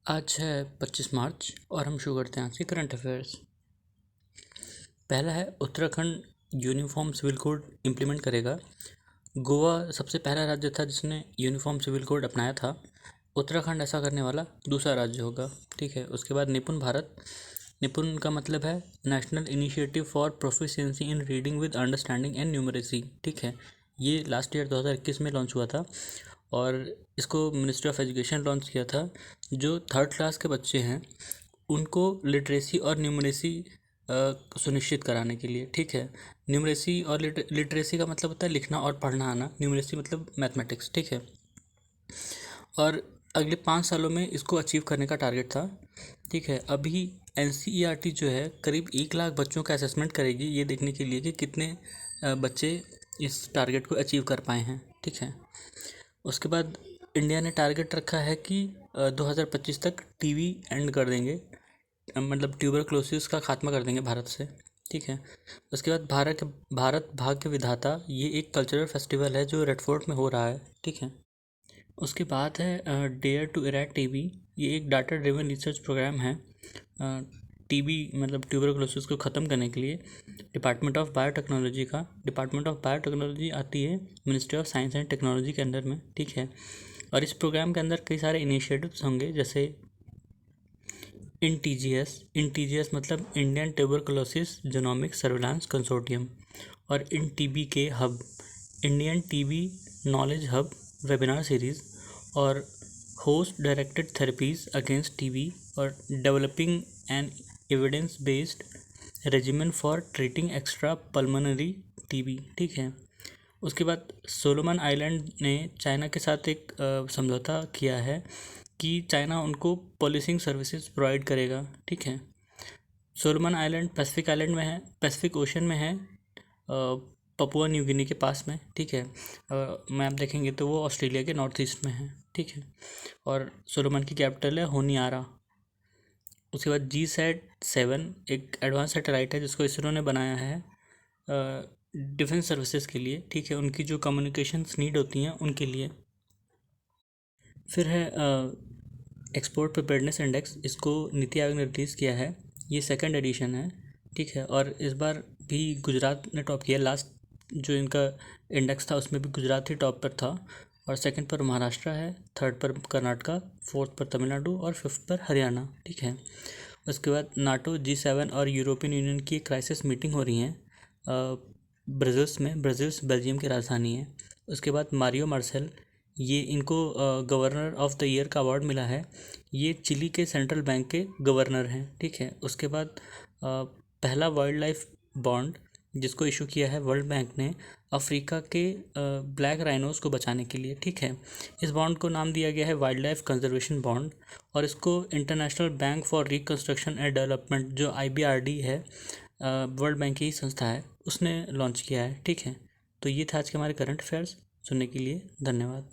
आज है 25 मार्च और हम शुरू करते हैं आज के करंट अफेयर्स। पहला है Uttarakhand uniform civil code implement करेगा। गोवा सबसे पहला राज्य था जिसने यूनिफॉर्म सिविल कोड अपनाया था। उत्तराखंड ऐसा करने वाला दूसरा राज्य होगा। ठीक है। उसके बाद निपुण भारत। निपुण का मतलब है national initiative for proficiency in reading with understanding and numeracy. ठीक है। ये लास्ट ईयर 2021 में लॉन्च हुआ था और इसको मिनिस्ट्री ऑफ एजुकेशन लॉन्च किया था। जो थर्ड क्लास के बच्चे हैं उनको लिटरेसी और न्यूमरेसी सुनिश्चित कराने के लिए। ठीक है। न्यूमरेसी और लिटरेसी का मतलब होता है लिखना और पढ़ना आना, न्यूमरेसी मतलब मैथमेटिक्स। ठीक है। और अगले 5 सालों में इसको अचीव करने का टारगेट था। ठीक है। अभी NCERT जो है करीब 1 लाख बच्चों का असेसमेंट करेगी ये देखने के लिए कि कितने बच्चे इस टारगेट को अचीव कर पाए हैं। ठीक है। उसके बाद इंडिया ने टारगेट रखा है कि 2025 तक टीबी एंड कर देंगे, मतलब ट्यूबरक्लोसिस का खात्मा कर देंगे भारत से। ठीक है। उसके बाद भारत भाग्य विधाता, ये एक कल्चरल फेस्टिवल है जो रेड फोर्ट में हो रहा है। ठीक है। उसके बाद है डेयर टू इरेड टीबी। ये एक डाटा ड्रिवन रिसर्च प्रोग्राम है टीबी मतलब ट्यूबरक्लोसिस को ख़त्म करने के लिए डिपार्टमेंट ऑफ बायोटेक्नोलॉजी का। डिपार्टमेंट ऑफ बायोटेक्नोलॉजी आती है ministry of science and technology के अंदर में। ठीक है। और इस प्रोग्राम के अंदर कई सारे इनिशिएटिव्स होंगे जैसे इन टी जी एस मतलब Indian tuberculosis genomic surveillance consortium, और इन टीबी के hub Indian TB knowledge hub webinar series, और host directed therapies against TB, और developing an evidence based regimen for treating extra pulmonary TB. ठीक है। उसके बाद Solomon island ने China के साथ एक समझौता किया है कि चाइना उनको पॉलिसिंग सर्विसेज प्रोवाइड करेगा। ठीक है। सोलोमन आइलैंड पैसिफिक ओशन में है, पपुआ न्यू गिनी के पास में। ठीक है। मैप देखेंगे तो वो ऑस्ट्रेलिया के नॉर्थ ईस्ट में है। ठीक है। और सोलोमन की कैपिटल है होनियारा। उसके बाद GSAT-7 एक एडवांस सैटेलाइट है जिसको इसरो ने बनाया है डिफेंस सर्विसेज के लिए। ठीक है। उनकी जो कम्युनिकेशंस नीड होती हैं उनके लिए। फिर है एक्सपोर्ट प्रिपेयर्डनेस इंडेक्स, इसको नीति आयोग ने रिलीज़ किया है। ये सेकंड एडिशन है। ठीक है। और इस बार भी गुजरात ने टॉप किया। लास्ट जो इनका इंडेक्स था उसमें भी गुजरात ही टॉप पर था, और सेकंड पर महाराष्ट्र है, थर्ड पर कर्नाटका, फोर्थ पर तमिलनाडु और फिफ्थ पर हरियाणा। ठीक है। उसके बाद नाटो, G7 और यूरोपियन यूनियन की क्राइसिस मीटिंग हो रही हैं ब्रज़िल्स बेल्जियम की राजधानी है। उसके बाद मारियो मार्सेल, ये इनको गवर्नर ऑफ द ईयर का अवार्ड मिला है। ये चिली के सेंट्रल बैंक के गवर्नर हैं। ठीक है। उसके बाद पहला वाइल्ड लाइफ बॉन्ड जिसको इशू किया है वर्ल्ड बैंक ने अफ्रीका के ब्लैक राइनोस को बचाने के लिए। ठीक है। इस बॉन्ड को नाम दिया गया है वाइल्ड लाइफ कंजर्वेशन बॉन्ड, और इसको international bank for reconstruction and development जो IBRD है, वर्ल्ड बैंक की ही संस्था है, उसने लॉन्च किया है। ठीक है। तो ये था आज के हमारे करंट अफेयर्स। सुनने के लिए धन्यवाद।